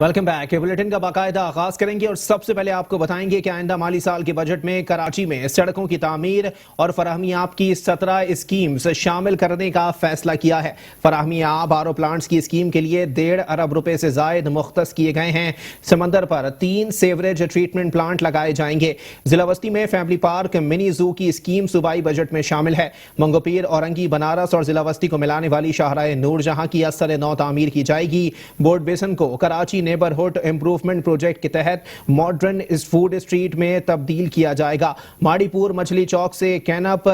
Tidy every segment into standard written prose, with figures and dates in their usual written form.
Welcome back. Bulletin का बाकायदा आगाज करेंगे और सबसे पहले आपको बताएंगे कि आइंदा माली साल के बजट में कराची में सड़कों की तामीर और फराहमी आब की 17 स्कीम्स शामिल करने का फैसला किया है। फराहमी आब आर ओ प्लांट्स की स्कीम के लिए 1.5 अरब रुपए से जायद मुख्तस किए गए हैं। समंदर पर 3 सेवरेज ट्रीटमेंट प्लांट लगाए जाएंगे। जिला बस्ती में फैमिली पार्क मिनी जू की स्कीम सूबाई बजट में शामिल है। मंगोपीर, औरंगी, बनारस और जिला बस्ती को मिलाने वाली शाहराह नूरजहां की असर नौ तामीर की जाएगी। बोर्ड बेसन को कराची नेबरहुड इंप्रूवमेंट प्रोजेक्ट के तहत मॉडर्न फूड स्ट्रीट में तब्दील किया जाएगा। माड़ीपुर मछली चौक से कैनप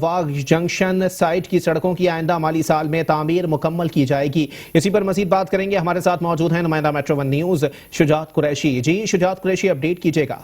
वाग जंक्शन साइट की सड़कों की आइंदा माली साल में तामीर मुकम्मल की जाएगी। इसी पर मजीद बात करेंगे। हमारे साथ मौजूद हैं नुमाइंदा metro one news Shujaat Qureshi. जी शुजात कुरैशी, अपडेट कीजिएगा।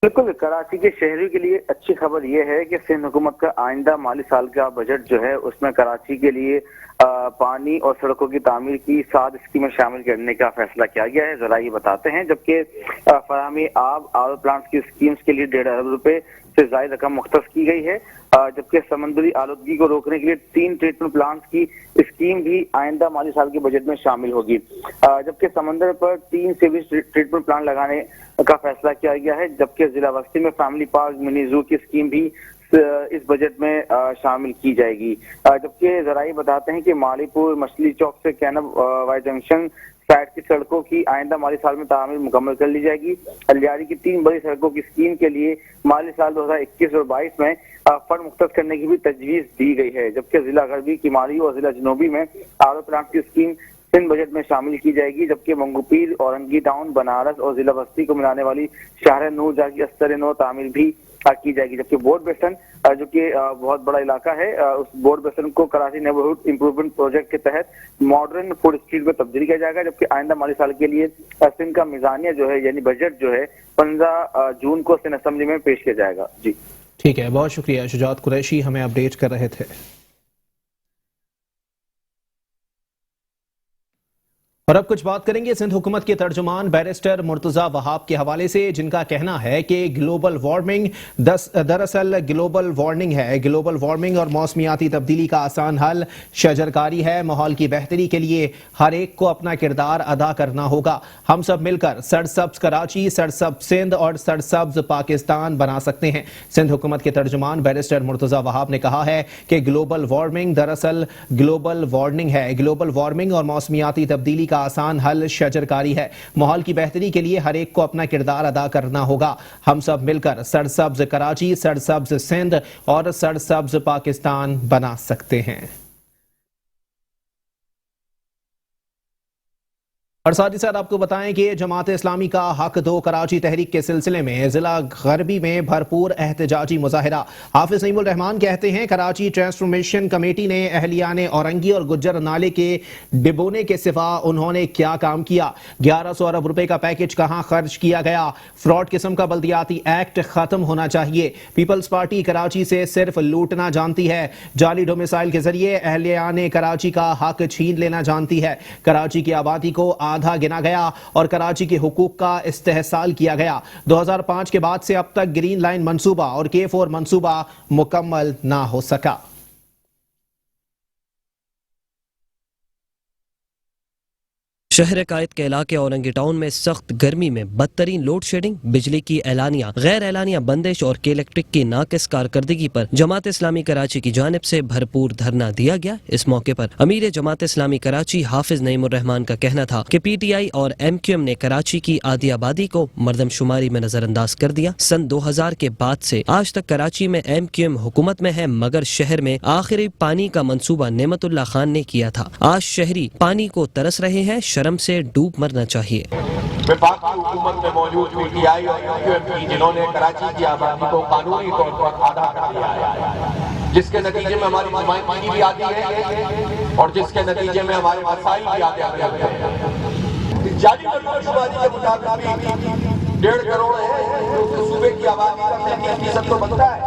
बिल्कुल, कराची के शहरी के लिए अच्छी खबर यह है कि सिंध हुकूमत का आइंदा माली साल का बजट जो है उसमें कराची के लिए पानी और सड़कों की तामीर की 7 स्कीमें शामिल करने का फैसला किया गया है। जरा ये बताते हैं। जबकि फराहमी आब आर प्लांट्स की स्कीम्स के लिए 1.5 अरब रुपए से ज्यादा रकम मुख्तस की गई है। जबकि समंदरी आलूदगी को रोकने के लिए 3 ट्रीटमेंट प्लांट्स की स्कीम भी आइंदा माली साल के बजट में शामिल होगी। जबकि समंदर पर 3 सीवेज ट्रीटमेंट प्लांट लगाने का फैसला किया गया है। जबकि जिला बस्ती में फैमिली पार्क मिनी जू की स्कीम भी इस बजट में शामिल की जाएगी। जबकि जरा ये बताते हैं कि मालीपुर मछली चौक से कैनब वाई जंक्शन साइड की सड़कों की आइंदा माली साल में तामीर मुकम्मल कर ली जाएगी। अलियारी की 3 बड़ी सड़कों की स्कीम के लिए माली साल 2021 और 22 में फंड मुख्तस करने की भी तजवीज दी गई है। जबकि जिला गरबी, किमाली और जिला जनूबी में आर ओ प्लांट की स्कीम सिंध बजट में शामिल की जाएगी। जबकि मंगोपीर, औरंगी टाउन, बनारस और जिला बस्ती को मिलाने वाली शाहर नूरजहां की अस्तर नौ तामीर भी की जाएगी। जबकि बोर्ड बेसन जो कि बहुत बड़ा इलाका है, उस बोर्ड बेसन को कराची नेबरहुड इंप्रूवमेंट प्रोजेक्ट के तहत मॉडर्न फूड स्ट्रीट में तब्दील किया जाएगा। जबकि आइंदा माली साल के लिए सिंध का मिजानिया जो है यानी बजट जो है 15 जून को सिंध असेंबली में पेश किया जाएगा। जी ठीक है, बहुत शुक्रिया शुजात कुरैशी, हमें अपडेट कर रहे थे। और अब कुछ बात करेंगे सिंध हुकूमत के तर्जुमान बैरिस्टर मुर्तजा वहाब के हवाले से, जिनका कहना है कि ग्लोबल वार्मिंग दरअसल ग्लोबल वार्मिंग है। ग्लोबल वार्मिंग और मौसमियाती तब्दीली का आसान हल शजरकारी है। माहौल की बेहतरी के लिए हर एक को अपना किरदार अदा करना होगा। हम सब मिलकर सरसब्ज कराची, सरसब्ज सिंध और सरसब्ज पाकिस्तान बना सकते हैं। सिंध हुकूमत के तर्जुमान बैरिस्टर मुर्तजा वहाब ने कहा है कि ग्लोबल वार्मिंग दरअसल ग्लोबल वार्मिंग है। ग्लोबल वार्मिंग और मौसमियाती तब्दीली आसान हल शजरकारी है। माहौल की बेहतरी के लिए हर एक को अपना किरदार अदा करना होगा। हम सब मिलकर सरसब्ज कराची, सरसब्ज सिंध और सरसब्ज पाकिस्तान बना सकते हैं। और साथ ही साथ आपको बताएं कि जमात इस्लामी का हक दो कराची तहरीक के सिलसिले में जिला गरबी में भरपूर एहतजाजी मुजाहिरा। हाफिज नईमुर रहमान कहते हैं कराची ट्रांसफॉर्मेशन कमेटी ने अहलियाने औरंगी और गुज्जर नाले के डिबोने के सिवा उन्होंने क्या काम किया? 1100 अरब रुपए का पैकेज कहां खर्च किया गया? फ्रॉड किस्म का बल्दियाती एक्ट खत्म होना चाहिए। पीपल्स पार्टी कराची से सिर्फ लूटना जानती है। जाली डोमिसाइल के जरिए अहलियाने कराची का हक छीन लेना जानती है। कराची की आबादी को आधा गिना गया और कराची के हुकूक का इस्तेहसाल किया गया। 2005 के बाद से अब तक ग्रीन लाइन मंसूबा और K4 मंसूबा मुकम्मल ना हो सका। शहर कायद के इलाके औरंगी टाउन में सख्त गर्मी में बदतरीन लोड शेडिंग, बिजली की एलानिया, गैर एलानिया बंदिश और के इलेक्ट्रिक की नाकिस कारकर्दगी पर जमात इस्लामी कराची की जानिब से भरपूर धरना दिया गया। इस मौके पर अमीर जमात इस्लामी कराची हाफिज नईमुर रहमान का कहना था कि PTI और MQM ने कराची की आधी आबादी को मर्दमशुमारी में नजरअंदाज कर दिया। सन 2000 के बाद से आज तक कराची में MQM हुकूमत में है, मगर शहर में आखिरी पानी का मंसूबा नेमतुल्लाह खान ने किया था। आज शहरी पानी को तरस रहे हैं, शर्म से डूब मरना चाहिए। विफाक की हुकूमत में मौजूद PTI और MQM की, जिन्होंने कराची की आबादी को कानूनी तौर पर आधा कर दिया है, जिसके नतीजे में हमारी नुमाइंदगी भी आती है और जिसके नतीजे में हमारे मसाइल भी आते हैं। जाली मर्दमशुमारी के मुताबिक 1.5 करोड़ है। सूबे की आबादी का 33% तो बनता है।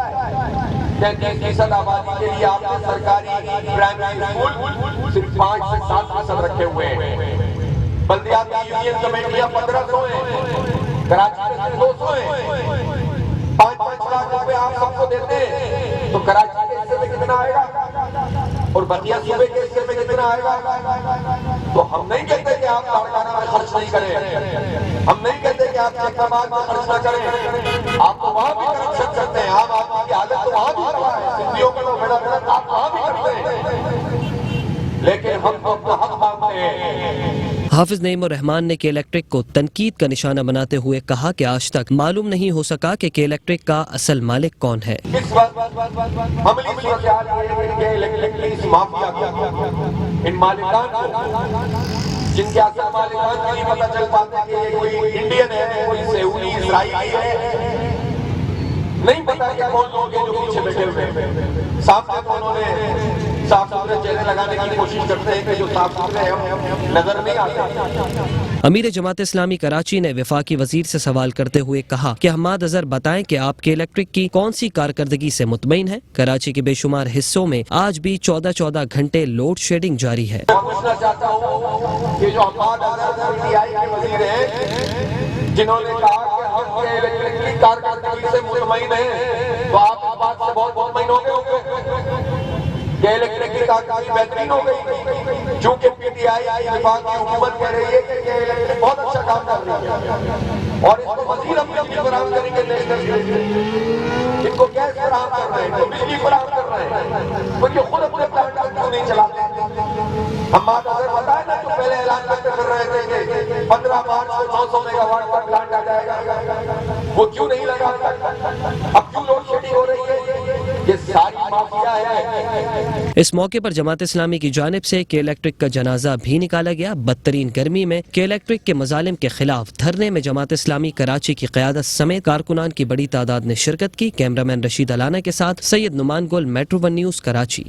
33% आबादी के लिए आपने सरकारी प्राइमरी स्कूल सिर्फ 5 से 7% रखे हुए हैं। बल्दियाती यूनियन कमेटियां 1500 हैं, कराची में 200 हैं। 5-5 लाख रुपए आप सबको देते हैं तो कराची के हिस्से में कितना आएगा और बतिया सूबे के हिस्से में कितना आएगा? तो हम नहीं कहते कि آپ کارخانے میں خرچ نہیں کریں، ہم نہیں کہتے کہ آپ اقدامات میں خرچ نہ کریں، آپ تو وہاں بھی کرپشن کرتے ہیں، عام آدمی کی حالت تو وہاں بھی تباہ ہے، سندھیوں کا تو بیڑا غرق آپ وہاں بھی کرتے ہیں، لیکن ہم تو اپنا حق مانگتے ہیں۔ حافظ نعیم الرحمان نے کے الیکٹرک کو تنقید کا نشانہ بناتے ہوئے کہا کہ آج تک معلوم نہیں ہو سکا کہ کے الیکٹرک کا اصل مالک کون ہے۔ اس وقت عملی صورتحال یہ ہے کہ الیکٹرک کی اس مافیا کو، ان مالکان کو، جن کے اصل مالکان کو نہیں پتہ چل پاتا کہ یہ کوئی انڈین ہے، کوئی سعودی اسرائیلی ہے، نہیں پتا کہ کون لوگ ہیں جو پیچھے بیٹھے ہوئے ہیں، سامنے تو انہوں نے صاف ستھرے چہرے لگانے کی کوشش کرتے ہیں کہ جو صاف ستھرے ہیں نظر نہیں آتے۔ امیر جماعت اسلامی کراچی نے وفاقی وزیر سے سوال کرتے ہوئے کہا کہ حماد اظہر بتائیں کہ آپ کے الیکٹرک کی کون سی کارکردگی سے مطمئن ہیں؟ کراچی کے بے شمار حصوں میں آج بھی 14 گھنٹے لوڈ شیڈنگ جاری ہے۔ میں پوچھنا چاہتا ہوں کہ جو Hammad Azhar P T I کے وزیر ہیں، جنہوں نے کہا کہ ہم کے الیکٹرک کی کارکردگی سے مطمئن ہیں، تو آپ اس بات سے بہت مطمئن ہو گئے ہوں گے کہ الیکٹرک کی کارکردگی بہترین ہو گئی، چونکہ پی ٹی آئی کی وفاقی حکومت کہہ رہی ہے کہ الیکٹرک بہت اچھا کام کر رہی ہے اور اس کو مزید ہم بجلی فراہم کریں گے نیشنل گرڈ سے، ان کو گیس فراہم کر رہے ہیں، ان کو بجلی فراہم کر رہے ہیں، تو یہ خود اپنے پلانٹ کیوں نہیں چلاتے؟ حماد اظہر بتائے نا جو پہلے اعلان کرتے پھر رہے تھے کہ 15 مارچ کو 900 میگا واٹ کا پلانٹ آ جائے گا، وہ کیوں نہیں لگا؟ اب کیوں لوڈ شیڈنگ ہو رہی ہے؟ یہ ساری مافیا ہے۔ اس موقع پر جماعت اسلامی کی جانب سے کے الیکٹرک کا جنازہ بھی نکالا گیا۔ بدترین گرمی میں کے الیکٹرک کے مظالم کے خلاف دھرنے میں جماعت اسلامی کراچی کی قیادت سمیت کارکنان کی بڑی تعداد نے شرکت کی۔ کیمرامین رشید علانہ کے ساتھ Syed Noman Gul, metro one news, Karachi.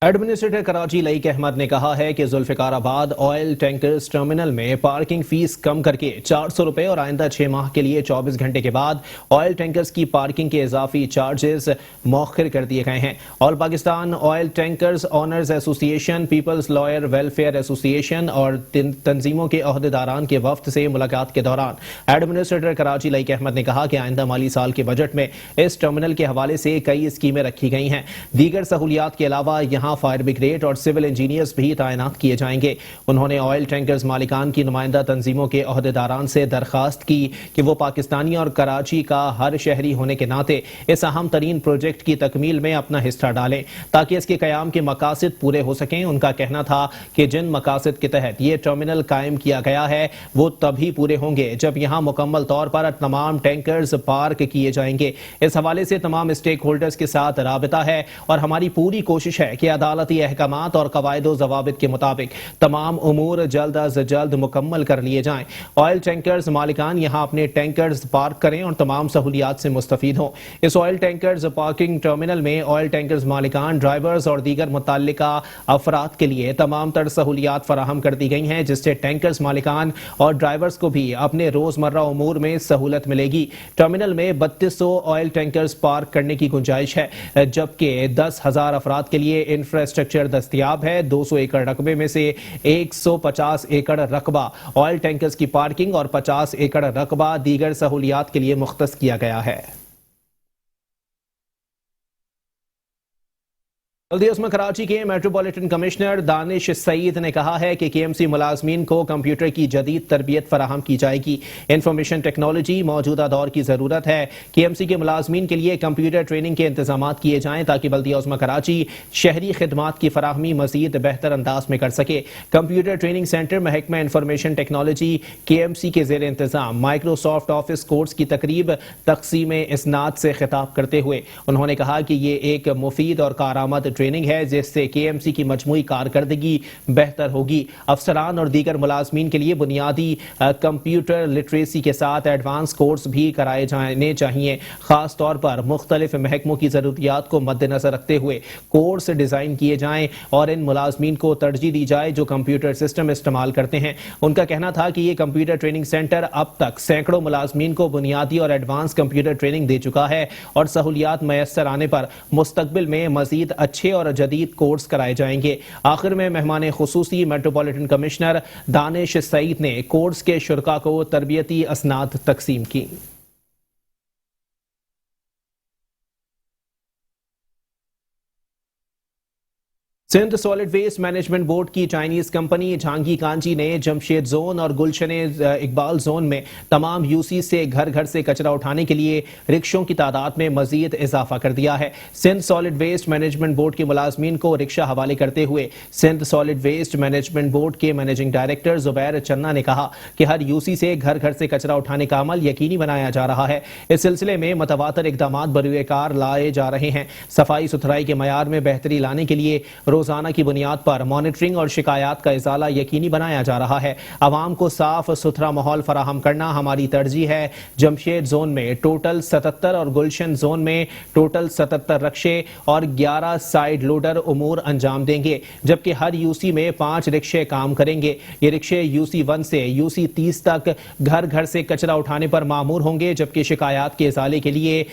Administrator Karachi Laeeq Ahmed نے کہا ہے کہ Zulfiqarabad oil tankers terminal میں پارکنگ فیس کم کر کے 400 روپے اور آئندہ 6 ماہ کے لیے 24 گھنٹے کے بعد آئل ٹینکرز کی پارکنگ کے اضافی چارجز مؤخر کر دیے گئے ہیں۔ آل پاکستان آئل ٹینکرز آنرز ایسوسی ایشن، پیپلز لائر ویلفیئر ایسوسی ایشن اور تنظیموں کے عہدیداران کے وفد سے ملاقات کے دوران ایڈمنسٹریٹر کراچی لئیق احمد نے کہا کہ آئندہ مالی سال کے بجٹ میں اس ٹرمینل کے حوالے سے کئی اسکیمیں رکھی گئی ہیں۔ دیگر سہولیات کے علاوہ یہاں فائر بریگیڈ اور سول انجینئرز بھی تعینات کیے جائیں گے۔ انہوں نے آئل ٹینکرز مالکان کی نمائندہ تنظیموں کے عہدیداران سے درخواست کی کہ وہ پاکستانی اور کراچی کا ہر شہری ہونے کے ناطے اس اہم ترین پروجیکٹ کی تکمیل میں اپنا حصہ ڈالیں تاکہ اس کے قیام کے مقاصد پورے ہو سکیں۔ ان کا کہنا تھا کہ جن مقاصد کے تحت یہ ٹرمینل قائم کیا گیا ہے وہ تبھی پورے ہوں گے جب یہاں مکمل طور پر تمام ٹینکرز پارک کیے جائیں گے۔ اس حوالے سے تمام اسٹیک ہولڈرز کے ساتھ رابطہ ہے اور ہماری پوری کوشش ہے کہ عدالتی احکامات اور قواعد و ضوابط کے مطابق تمام امور جلد از جلد مکمل کر لیے جائیں۔ آئل ٹینکرز مالکان یہاں اپنے ٹینکرز پارک کریں اور تمام سہولیات سے مستفید ہوں۔ اس آئل ٹینکرز پارکنگ ٹرمینل میں آئل ٹینکرز مالکان، ڈرائیورز اور دیگر متعلقہ افراد کے لیے تمام تر سہولیات فراہم کر دی گئی ہیں جس سے ٹینکرز مالکان اور ڈرائیورز کو بھی اپنے روزمرہ امور میں سہولت ملے گی۔ ٹرمینل میں 3200 آئل ٹینکرز پارک کرنے کی گنجائش ہے جبکہ 10,000 افراد کے لیے انفراسٹرکچر دستیاب ہے۔ 200 ایکڑ رقبے میں سے 150 ایکڑ رقبہ آئل ٹینکرز کی پارکنگ اور 50 ایکڑ رقبہ دیگر سہولیات کے لیے مختص کیا گیا ہے۔ بلدیہ میں کراچی کے میٹروپولیٹن کمشنر دانش سعید نے کہا ہے کہ کے ایم سی ملازمین کو کمپیوٹر کی جدید تربیت فراہم کی جائے گی۔ انفارمیشن ٹیکنالوجی موجودہ دور کی ضرورت ہے۔ کے ایم سی کے ملازمین کے لیے کمپیوٹر ٹریننگ کے انتظامات کیے جائیں تاکہ بلدیہ عظمی کراچی شہری خدمات کی فراہمی مزید بہتر انداز میں کر سکے۔ کمپیوٹر ٹریننگ سینٹر محکمہ انفارمیشن ٹیکنالوجی کے ایم سی کے زیر انتظام مائکروسافٹ آفس کورس کی تقریب تقسیم اسناد سے خطاب کرتے ہوئے انہوں نے کہا کہ یہ ایک مفید اور کارآمد ٹریننگ ہے جس سے کے ایم سی کی مجموعی کارکردگی بہتر ہوگی۔ افسران اور دیگر ملازمین کے لیے بنیادی کمپیوٹر لٹریسی کے ساتھ ایڈوانس کورس بھی کرائے جانے چاہیے۔ خاص طور پر مختلف محکموں کی ضروریات کو مد نظر رکھتے ہوئے کورس ڈیزائن کیے جائیں اور ان ملازمین کو ترجیح دی جائے جو کمپیوٹر سسٹم استعمال کرتے ہیں۔ ان کا کہنا تھا کہ یہ کمپیوٹر ٹریننگ سینٹر اب تک سینکڑوں ملازمین کو بنیادی اور ایڈوانس کمپیوٹر ٹریننگ دے چکا ہے اور سہولیات میسر آنے پر مستقبل میں مزید اچھے اور جدید کورس کرائے جائیں گے۔ آخر میں مہمان خصوصی میٹروپولیٹن کمشنر دانش سعید نے کورس کے شرکاء کو تربیتی اسناد تقسیم کی۔ Sindh solid waste management board की चाइनीज कंपनी झांगी कांजी ने जमशेद जोन और गुलशन इकबाल जोन में तमाम यूसी से घर घर से कचरा उठाने के लिए रिक्शों की तादाद में मजीद इजाफा कर दिया है। Sindh solid waste management board के मुलाजमीन को रिक्शा हवाले करते हुए Sindh solid waste management board के मैनेजिंग डायरेक्टर जुबैर चन्ना ने कहा कि हर यूसी से घर घर से कचरा उठाने का अमल यकीनी बनाया जा रहा है। इस सिलसिले में मतवातर इकदाम बरूए कार लाए जा रहे हैं। सफाई सुथराई के मयार में बेहतरी लाने के लिए रोजाना की बुनियाद पर मॉनिटरिंग और शिकायत का इजाला यकीनी बनाया जा रहा है। आवाम को साफ सुथरा माहौल फराहम करना हमारी तरजीह है। जमशेद जोन में टोटल 77 और गुलशन जोन में टोटल 77 रक्शे और 11 साइड लोडर उमूर अंजाम देंगे, जबकि हर यूसी में 5 रिक्शे काम करेंगे। ये रिक्शे यूसी 1 से यूसी 30 तक घर घर से कचरा उठाने पर मामूर होंगे, जबकि शिकायत के इजाले के लिए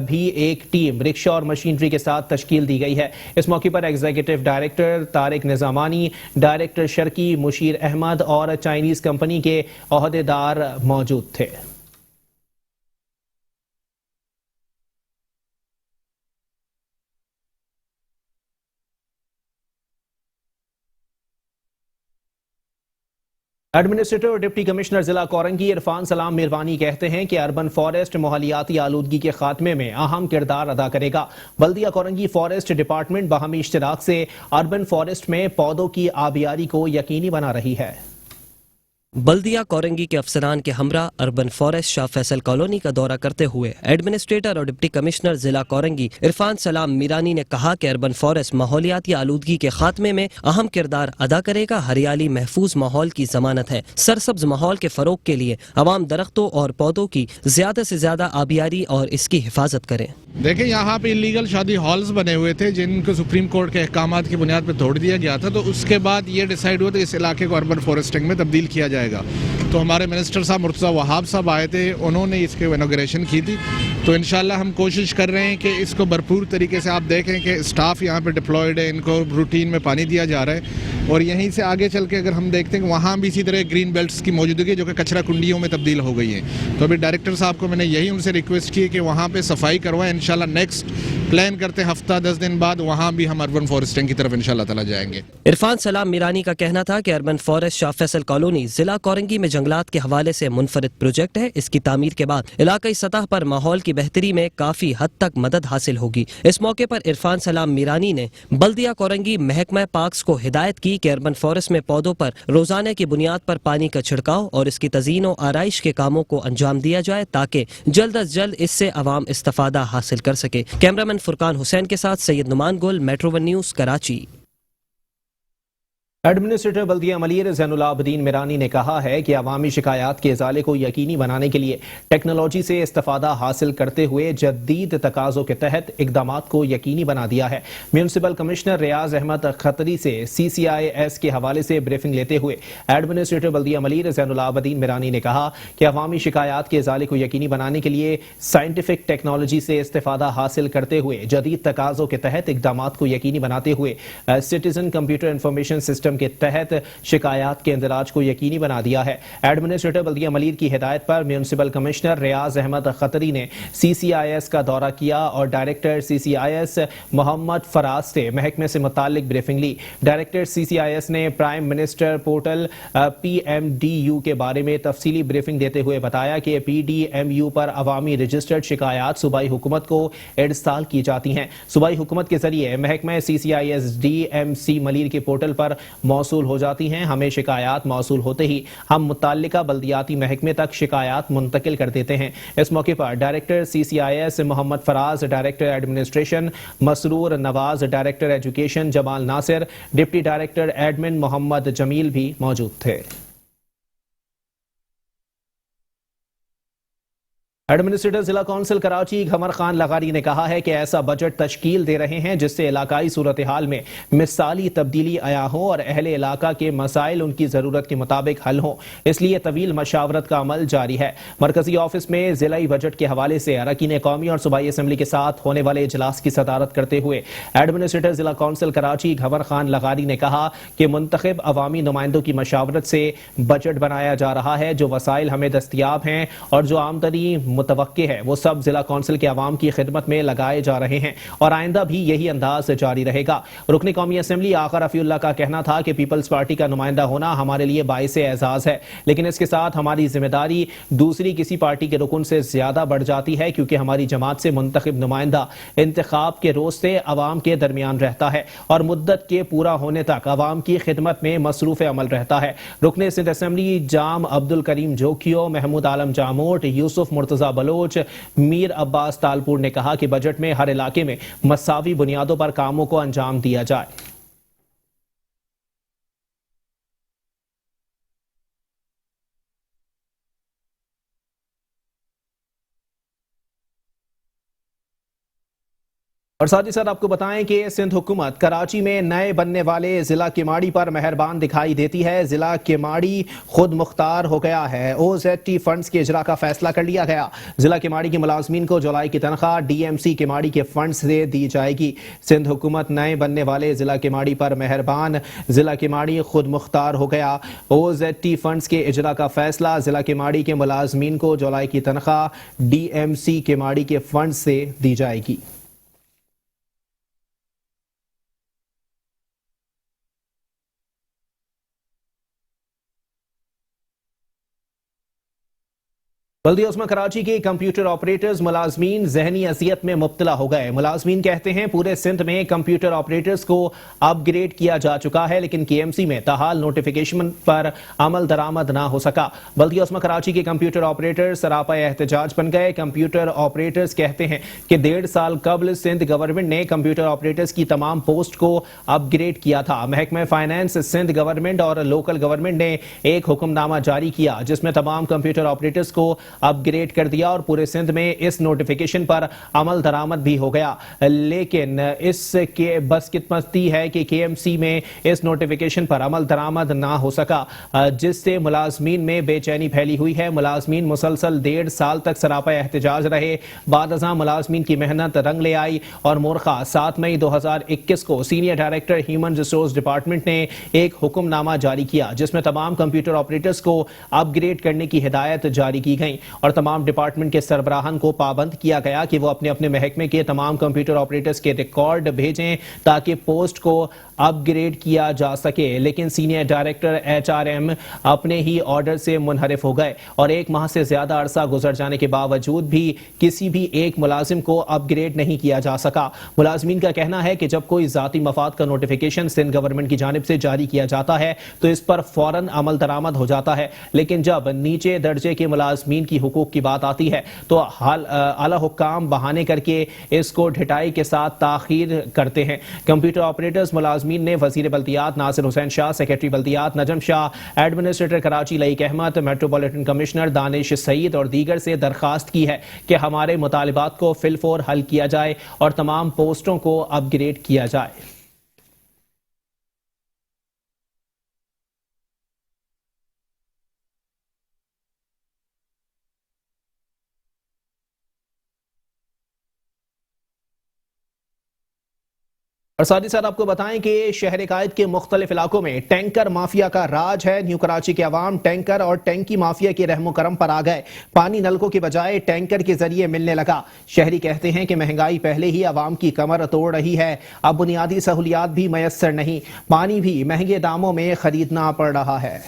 भी एक टीम रिक्शा और मशीनरी के साथ तश्कील दी गई है। इस मौके पर executive director Tariq Nizamani, director शर्की मुशीर अहमद और चाइनीज कंपनी के ओहदेदार मौजूद थे। एडमिनिस्ट्रेटर और डिप्टी कमिश्नर जिला कोरंगी इरफान सलाम मिरवानी कहते हैं कि अर्बन फॉरेस्ट माहौलियाती आलूदगी के खात्मे में अहम किरदार अदा करेगा। बल्दिया कोरंगी फॉरेस्ट डिपार्टमेंट बाहमी इश्तिराक से अर्बन फॉरेस्ट में पौधों की आबियारी को यकीनी बना रही है। बल्दिया कोरंगी के अफसरान के हमरा urban forest Shah Faisal colony का दौरा करते हुए एडमिनिस्ट्रेटर और डिप्टी कमिश्नर जिला कोरंगी इरफान सलाम मीरानी ने कहा कि अर्बन फॉरेस्ट माहौलियाती आलूदगी के खात्मे में अहम किरदार अदा करेगा। हरियाली महफूज माहौल की जमानत है। सरसब्ज माहौल के फरोग के लिए अवाम दरख्तों और पौधों की ज्यादा से ज्यादा आबियारी और इसकी हिफाजत करें। देखें, यहाँ पे इलीगल शादी हॉल्स बने हुए थे जिनको सुप्रीम कोर्ट के अहकामात की बुनियाद पर तोड़ दिया गया था, तो उसके बाद ये डिसाइड हुआ तो इस इलाके को अर्बन फॉरेस्टिंग में तब्दील किया जाएगा। तो हमारे मिनिस्टर साहब मुर्तज़ा वहाब साहब आए थे, उन्होंने इसके इनॉग्रेशन की थी। तो इंशाल्लाह हम कोशिश कर रहे हैं कि इसको भरपूर तरीके से, आप देखें कि स्टाफ यहाँ पे डिप्लॉयड है, इनको रूटीन में पानी दिया जा रहा है। और यहीं से आगे चल के अगर हम देखते हैं कि वहाँ भी इसी तरह ग्रीन बेल्ट्स की मौजूदगी जो कि कचरा कुंडियों में तब्दील हो गई है। तो अभी डायरेक्टर साहब को मैंने यही उनसे रिक्वेस्ट की है कि वहाँ पे सफाई करवाएं। इंशाल्लाह नेक्स्ट प्लान करते हैं हफ्ता 10 दिन बाद वहाँ भी हम अर्बन फॉरेस्टिंग की तरफ इंशाल्लाह ताला जाएंगे। इरफान सलाम मीरानी का कहना था कि urban forest Shah Faisal colony जिला कोरंगी में जंगलात के हवाले से मुनफरिद प्रोजेक्ट है। इसकी तामीर के बाद इलाकाई सतह पर माहौल की बेहतरी में काफी हद तक मदद हासिल होगी। इस मौके पर इरफान सलाम मीरानी ने बल्दिया कोरंगी महकमा पार्क्स को हिदायत की कि अर्बन फॉरेस्ट में पौधों पर रोजाना की बुनियाद पर पानी का छिड़काव और इसकी तज़ीन और आराइश के कामों को अंजाम दिया जाए ताकि जल्द अज जल्द इससे अवाम इस्तिफादा हासिल कर सके। कैमरामैन फुरकान हुसैन के साथ सैयद नुमान गुल, मेट्रो 1 न्यूज़, कराची। एडमिनिस्ट्रेटर बल्दिया मलीर ज़ैनुल आबदीन मिरानी ने कहा है कि अवामी शिकायत के इजाले को यकीनी बनाने के लिए टेक्नोलॉजी से इस्तिफादा हासिल करते हुए जदीद तकाज़ों के तहत इक़दामात को यकीनी बना दिया है। म्यूनसिपल कमिश्नर रियाज अहमद खतरी से CCIS के हवाले से ब्रीफिंग लेते हुए एडमिनिस्ट्रेटर बल्दिया मलीर ज़ैनुल आबदीन मिरानी ने कहा कि अवामी शिकायत के इजाले को यकीनी बनाने के लिए साइंटिफिक टेक्नोलॉजी से इस्तिफादा हासिल करते हुए जदीद तकाज़ों के तहत इक़दामात को यकीनी बनाते हुए सिटीजन कंप्यूटर इंफॉर्मेशन सिस्टम के तहत शिकायत के इंदराज को यकीनी बना दिया है। एडमिनिस्ट्रेटर बल्दिया मलीर की हिदायत पर म्यूनसिपल कमिश्नर रियाज अहमद खतरी ने CCIS का दौरा किया और डायरेक्टर CCIS मोहम्मद फराज से महकमे से मुतालिक ब्रीफिंग ली। डायरेक्टर CCIS ने प्राइम मिनिस्टर पोर्टल PMDU के बारे में तफसीली ब्रीफिंग देते हुए बताया कि PDMU पर अवामी रजिस्टर्ड शिकायत सूबाई हुकूमत को इरसाल की जाती हैं। सूबाई हुकूमत के जरिए महकमा CCIS DMC मलीर के पोर्टल पर मौसूल हो जाती हैं। हमें शिकायत मौसूल होते ही हम मुताल्लिका बल्दियाती महकमे तक शिकायत मुंतकिल कर देते हैं। इस मौके पर director CCIS Mohammad Faraz, director administration Masroor Nawaz, director education Jamal Nasir, deputy director admin Mohammad Jamil भी मौजूद थे। एडमिनिस्ट्रेटर जिला कौंसिल कराची घमर खान लगारी ने कहा है कि ऐसा बजट तश्कील दे रहे हैं जिससे इलाकाई सूरत हाल में मिसाली तब्दीली आया हो और अहले इलाका के मसाइल उनकी ज़रूरत के मुताबिक हल हों। इसलिए तवील मशावरत का अमल जारी है। मरकजी ऑफिस में जिलाई बजट के हवाले से अरकान कौमी और सूबाई असम्बली के साथ होने वाले इजलास की सदारत करते हुए एडमिनिस्ट्रेटर जिला कौंसिल कराची घमर खान लगारी ने कहा कि मुंतखब अवामी नुमाइंदों की मशावरत से बजट बनाया जा रहा है जो वसाइल हमें दस्तियाब हैं और जो आमदनी متوقع ہے وہ سب ضلع کونسل کے عوام کی خدمت میں لگائے جا رہے ہیں اور آئندہ بھی یہی انداز جاری رہے گا۔ رکن قومی اسمبلی آقا رفیع اللہ کا کہنا تھا کہ پیپلز پارٹی کا نمائندہ ہونا ہمارے لیے باعث اعزاز ہے، لیکن اس کے ساتھ ہماری ذمہ داری دوسری کسی پارٹی کے رکن سے زیادہ بڑھ جاتی ہے، کیونکہ ہماری جماعت سے منتخب نمائندہ انتخاب کے روز سے عوام کے درمیان رہتا ہے اور مدت کے پورا ہونے تک عوام کی خدمت میں مصروف عمل رہتا ہے۔ رکن سندھ اسمبلی جام عبد الکریم جوکھیو، محمود عالم جاموٹ، یوسف مرتضی بلوچ، میر عباس تالپور نے کہا کہ بجٹ میں ہر علاقے میں مساوی بنیادوں پر کاموں کو انجام دیا جائے۔ اور ساتھ ہی ساتھ آپ کو بتائیں کہ سندھ حکومت کراچی میں نئے بننے والے ضلع کیماڑی پر مہربان دکھائی دیتی ہے۔ ضلع کیماڑی خود مختار ہو گیا ہے۔ OZT فنڈز کے اجرا کا فیصلہ کر لیا گیا۔ ضلع کیماڑی کے ملازمین کو جولائی کی تنخواہ DMC کیماڑی کے فنڈ سے دی جائے گی۔ سندھ حکومت نئے بننے والے ضلع کیماڑی پر مہربان، ضلع کیماڑی خود مختار ہو گیا۔ OZT فنڈز کے اجرا کا فیصلہ، ضلع کیماڑی کے ملازمین کو جولائی کی تنخواہ DMC کیماڑی کے فنڈ سے دی جائے گی۔ بلدیہ عظمی کراچی کے کمپیوٹر آپریٹرز ملازمین ذہنی اذیت میں مبتلا ہو گئے۔ ملازمین کہتے ہیں پورے سندھ میں کمپیوٹر آپریٹرز کو اپ گریڈ کیا جا چکا ہے، لیکن KMC میں تاحال نوٹیفیکیشن پر عمل درآمد نہ ہو سکا۔ بلدیہ عظمی کراچی کے کمپیوٹر آپریٹرز سراپا احتجاج بن گئے۔ کمپیوٹر آپریٹرز کہتے ہیں کہ 1.5 سال قبل سندھ گورنمنٹ نے کمپیوٹر آپریٹرز کی تمام پوسٹ کو اپ گریڈ کیا تھا۔ محکمہ فائنانس سندھ گورنمنٹ اور لوکل گورنمنٹ نے ایک حکم نامہ جاری کیا جس میں تمام کمپیوٹر آپریٹرز کو اپ گریڈ کر دیا اور پورے سندھ میں اس نوٹیفیکیشن پر عمل درآمد بھی ہو گیا، لیکن اس کے بس قسمتی ہے کہ KMC میں اس نوٹیفیکیشن پر عمل درآمد نہ ہو سکا، جس سے ملازمین میں بے چینی پھیلی ہوئی ہے۔ ملازمین مسلسل 1.5 سال تک سراپا احتجاج رہے۔ بعد ازاں ملازمین کی محنت رنگ لے آئی اور مورخہ 7 مئی 2021 کو senior director human resource department نے ایک حکم نامہ جاری کیا جس میں تمام کمپیوٹر آپریٹرز کو اپ گریڈ کرنے کی ہدایت جاری کی گئی اور تمام ڈپارٹمنٹ کے سربراہان کو پابند کیا گیا کہ وہ اپنے اپنے محکمے کے تمام کمپیوٹر آپریٹرز کے ریکارڈ بھیجیں تاکہ پوسٹ کو اپ گریڈ کیا جا سکے، لیکن سینئر ڈائریکٹر HRM اپنے ہی آرڈر سے منحرف ہو گئے اور 1 ماہ سے زیادہ عرصہ گزر جانے کے باوجود بھی کسی بھی ایک ملازم کو اپ گریڈ نہیں کیا جا سکا۔ ملازمین کا کہنا ہے کہ جب کوئی ذاتی مفاد کا نوٹیفیکیشن سندھ گورنمنٹ کی جانب سے جاری کیا جاتا ہے تو اس پر فوراً عمل درآمد ہو جاتا ہے، لیکن جب نیچے درجے کے ملازمین کی حقوق کی بات آتی ہے تو اعلی حکام بہانے کر کے اس کو ڈھٹائی کے ساتھ تاخیر کرتے ہیں۔ کمپیوٹر آپریٹرز ملازمین نے وزیر بلدیات ناصر حسین شاہ، سیکرٹری بلدیات Najam Shah, administrator Karachi Laeeq Ahmed, metropolitan commissioner Danish Saeed اور دیگر سے درخواست کی ہے کہ ہمارے مطالبات کو فی الفور حل کیا جائے اور تمام پوسٹوں کو اپ گریڈ کیا جائے۔ اور ساتھ ہی ساتھ آپ کو بتائیں کہ شہر قائد کے مختلف علاقوں میں ٹینکر مافیا کا راج ہے۔ نیو کراچی کے عوام ٹینکر اور ٹینکی مافیا کے رحم و کرم پر آ گئے۔ پانی نلکوں کے بجائے ٹینکر کے ذریعے ملنے لگا۔ شہری کہتے ہیں کہ مہنگائی پہلے ہی عوام کی کمر توڑ رہی ہے، اب بنیادی سہولیات بھی میسر نہیں، پانی بھی مہنگے داموں میں خریدنا پڑ رہا ہے۔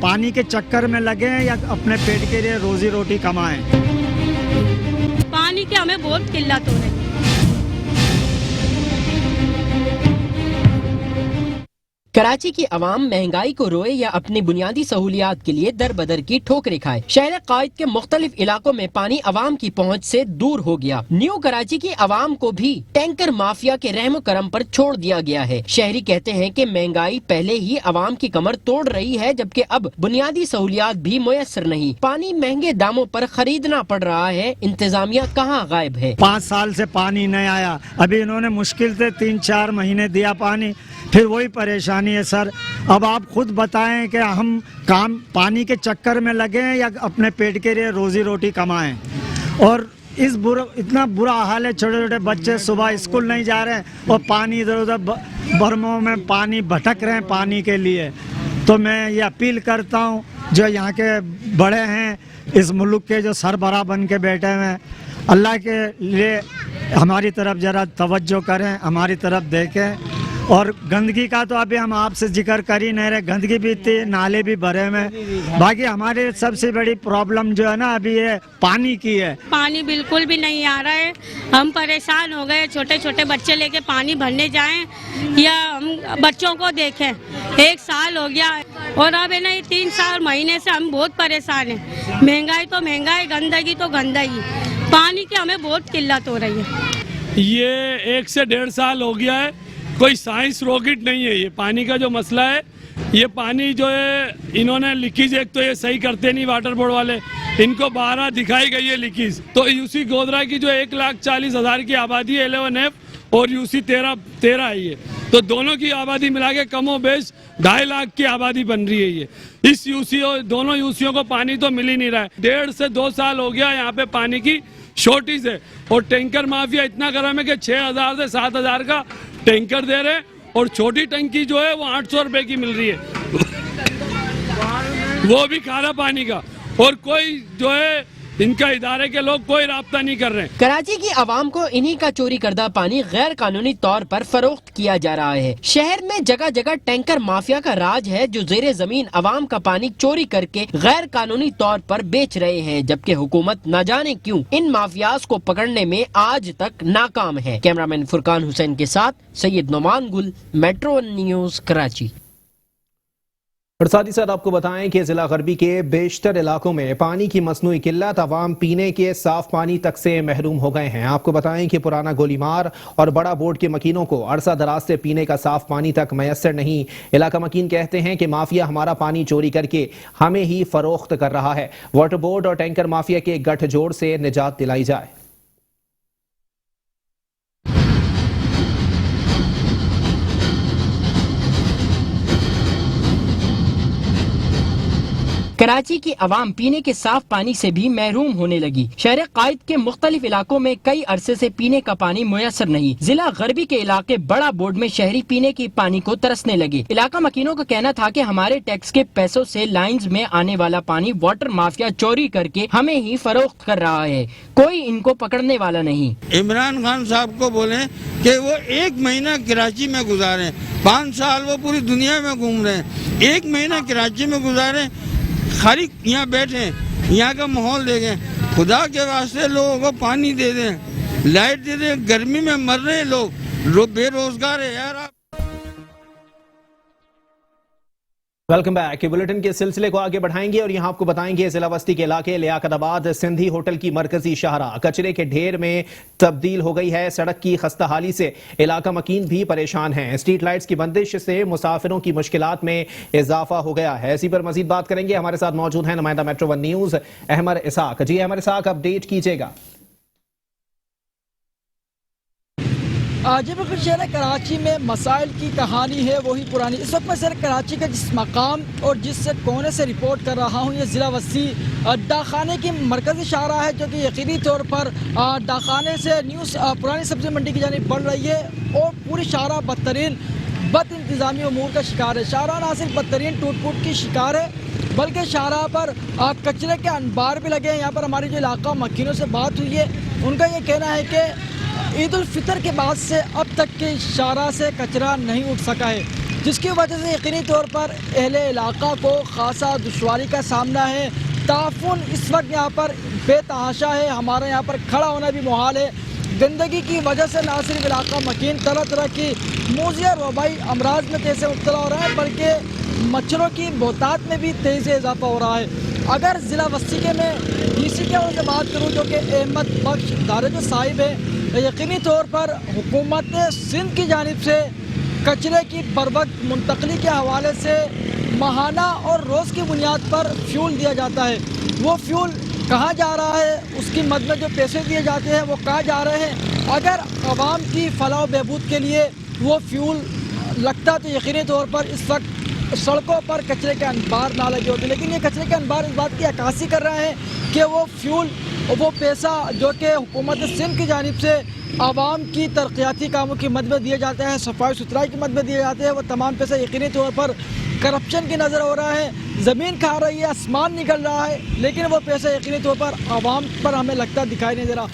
پانی کے چکر میں لگے ہیں یا اپنے پیٹ کے لیے روزی روٹی کمائیں؟ پانی کی ہمیں بہت قلت ہو رہی ہے۔ کراچی کی عوام مہنگائی کو روئے یا اپنی بنیادی سہولیات کے لیے در بدر کی ٹھوکریں کھائے۔ شہر قائد کے مختلف علاقوں میں پانی عوام کی پہنچ سے دور ہو گیا۔ نیو کراچی کی عوام کو بھی ٹینکر مافیا کے رحم و کرم پر چھوڑ دیا گیا ہے۔ شہری کہتے ہیں کہ مہنگائی پہلے ہی عوام کی کمر توڑ رہی ہے، جبکہ اب بنیادی سہولیات بھی میسر نہیں، پانی مہنگے داموں پر خریدنا پڑ رہا ہے۔ انتظامیہ کہاں غائب ہے؟ 5 سال سے پانی نہیں آیا، ابھی انہوں نے مشکل سے 3-4 مہینے دیا پانی، پھر وہی پریشانی ہے سر۔ اب آپ خود بتائیں کہ ہم کام پانی کے چکر میں لگے ہیں یا اپنے پیٹ کے لیے روزی روٹی کمائیں؟ اور اتنا برا حال ہے، چھوٹے چھوٹے بچے صبح اسکول نہیں جا رہے ہیں اور پانی ادھر ادھر बर्मों में पानी भटक रहे हैं पानी के लिए। तो मैं ये अपील करता हूँ जो यहाँ के बड़े हैं, इस मुल्क के जो सरबराह बन के बैठे हुए हैं, अल्लाह के लिए हमारी तरफ ज़रा तवज्जो करें, हमारी तरफ देखें। और गंदगी का तो अभी हम आपसे जिक्र कर ही नहीं रहे, गंदगी भी थी, नाले भी भरे में। बाकी हमारे सबसे बड़ी प्रॉब्लम जो है ना अभी ये पानी की है। पानी बिल्कुल भी नहीं आ रहा है, हम परेशान हो गए। छोटे छोटे बच्चे लेके पानी भरने जाएं या हम बच्चों को देखें, 1 साल हो गया और अब है ना 3-4 महीने से हम बहुत परेशान हैं। महंगाई तो महंगाई, गंदगी तो गंदगी, पानी की हमें बहुत किल्लत हो रही है। ये 1 से 1.5 साल हो गया है, कोई साइंस रॉकेट नहीं है। ये पानी का जो मसला है, ये पानी जो है इन्होंने लीकेज, एक तो ये सही करते नहीं वाटर बोर्ड वाले, इनको 12 दिखाई गई है लीकेज। तो यूसी गोधरा की जो 1,40,000 की आबादी है 11F और यूसी 13 है ये, तो दोनों की आबादी मिला के कमो बेश 2.5 लाख की आबादी बन रही है ये। इस यूसी दोनों यूसियों को पानी तो मिल ही नहीं रहा है। 1.5 से 2 साल हो गया यहाँ पे पानी की शॉर्टेज है और टैंकर माफिया इतना गर्म है कि 6,000 से 7,000 का टैंकर दे रहे और छोटी टंकी जो है वो 800 रुपए की मिल रही है, वो भी खारा पानी का। और कोई जो है इनका इदारे के लोग कोई राब्ता नहीं कर रहे हैं। कराची की आवाम को इन्हीं का चोरी करदा पानी गैर कानूनी तौर पर फरोख्त किया जा रहा है। शहर में जगह जगह टैंकर माफिया का राज है जो जेरे जमीन आवाम का पानी चोरी करके गैर कानूनी तौर पर बेच रहे हैं, जबकि हुकूमत न जाने क्यों इन माफियाज को पकड़ने में आज तक नाकाम है। कैमरामैन फुरकान हुसैन के साथ सैयद नोमान गुल, मेट्रो न्यूज, कराची। और साथ ही साथ आपको बताएं कि जिला गरबी के बेशतर इलाकों में पानी की मसनूई किल्लत, आवाम पीने के साफ पानी तक से महरूम हो गए हैं। आपको बताएं कि पुराना गोलीमार और बड़ा बोर्ड के मकीनों को अरसा दराज से पीने का साफ पानी तक मैसर नहीं। इलाका मकीन कहते हैं कि माफिया हमारा पानी चोरी करके हमें ही फरोख्त कर रहा है। वाटर बोर्ड और टैंकर माफिया के गठजोड़ से निजात दिलाई जाए। कराची की आवाम पीने के साफ पानी से भी महरूम होने लगी। शहर कायद के मुख्तलिफ इलाकों में कई अरसे से पीने का पानी मुयसर नहीं। जिला गरबी के इलाके बड़ा बोर्ड में शहरी पीने की पानी को तरसने लगे। इलाका मकीनों का कहना था कि हमारे टैक्स के पैसों से लाइंस में आने वाला पानी वाटर माफिया चोरी करके हमें ही फरोख्त कर रहा है, कोई इनको पकड़ने वाला नहीं। इमरान खान साहब को बोले कि वो 1 महीना कराची में गुजारे, 5 साल वो पूरी दुनिया में घूम रहे हैं, 1 महीना कराची में गुजारे, खाली यहाँ बैठे, यहाँ का माहौल देखें। खुदा के वास्ते लोगों को पानी दे दें, लाइट दे दें। गर्मी में मर रहे हैं लोग बेरोजगार है यार। Welcome back. बुलेटिन के सिलसिले को आगे बढ़ाएंगे और यहाँ आपको बताएंगे जिला बस्ती के इलाके लियाकताबाद सिंधी होटल की मरकजी शाहराह कचरे के ढेर में तब्दील हो गई है। सड़क की खस्ताहाली से इलाका मकीन भी परेशान हैं। स्ट्रीट लाइट्स की बंदिश से मुसाफिरों की मुश्किलात में इजाफा हो गया है। इसी पर मजीद बात करेंगे। हमारे साथ मौजूद है नुमाइंदा मेट्रो 1 न्यूज अहमद इसाक। जी अहमद इसाक, अपडेट कीजिएगा। जी बिल्कुल, शहर कराची में मसाइल की कहानी है वही पुरानी। इस वक्त मैं शहर कराची का जिस मकाम और जिस कोने से रिपोर्ट कर रहा हूँ, ये ज़िला वसी डाखाने की मरकज़ी शाहराह है, जो कि यकीनी तौर पर डाखाने से न्यूज़ पुरानी सब्ज़ी मंडी की जानिब बढ़ रही है और पूरी शाहराह बदतरीन बद इंतज़ामी अमूर का शिकार है। शाहराह ना सिर्फ बदतरीन टूट फूट की शिकार है, बल्कि शाहराह पर कचरे के अनबार भी लगे हैं। यहाँ पर हमारी जो इलाका मकीनों से बात हुई है, उनका ये कहना है कि ईद उल फितर के बाद से अब तक के शाहराह से कचरा नहीं उठ सका है, जिसकी वजह से यकीनी तौर पर अहले इलाका को खासा दुश्वारी का सामना है। ताफुन इस वक्त यहाँ पर बेतहाशा है, हमारे यहाँ पर खड़ा होना भी मुहाल है। गंदगी की वजह से ना सिर्फ इलाका मकीन तरह तरह की मूजी और वबाई अमराज में तेज़ी से मुब्तला हो रहा है, बल्कि मच्छरों की बहुतात में भी तेज़ी से इजाफा हो रहा है। अगर ज़िला वस्ती के में डीसी के उनसे बात करूँ, जो कि अहमद बख्श दारज साहिब है, यकीनी तौर पर हुकूमत सिंध की जानिब से कचरे की बरवक्त मुंतकली के हवाले से माहाना और रोज़ की बुनियाद पर फ्यूल दिया जाता है। वो फ्यूल कहाँ जा रहा है, उसकी मद में जो पैसे दिए जाते हैं वो कहाँ जा रहे हैं। अगर आवाम की फलाह बहबूद के लिए वो फ्यूल लगता तो यकीनी तौर पर इस वक्त सड़कों पर कचरे के अंबार ना लगे होते, लेकिन ये कचरे के अंबार इस बात की अक्कासी कर रहे हैं कि वो फ्यूल, वो पैसा जो कि हुकूमत सिंध की जानिब से आवाम की तरक्याती कामों की मद में दिए जाते हैं, सफाई सुथराई की मद में दिए जाते हैं, वो तमाम पैसा यकीनी तौर पर करप्शन की नज़र हो रहा है। ज़मीन खा रही है, आसमान निकल रहा है, लेकिन वो पैसा यकीनी तौर पर आवाम पर हमें लगता दिखाई नहीं दे रहा।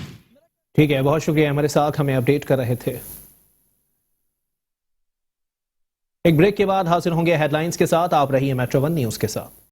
ठीक है, बहुत शुक्रिया, हमारे साथ हमें अपडेट कर रहे थे। एक ब्रेक के बाद हाजिर होंगे हेडलाइंस के साथ। आप रहिए मेट्रो 1 न्यूज़ के साथ।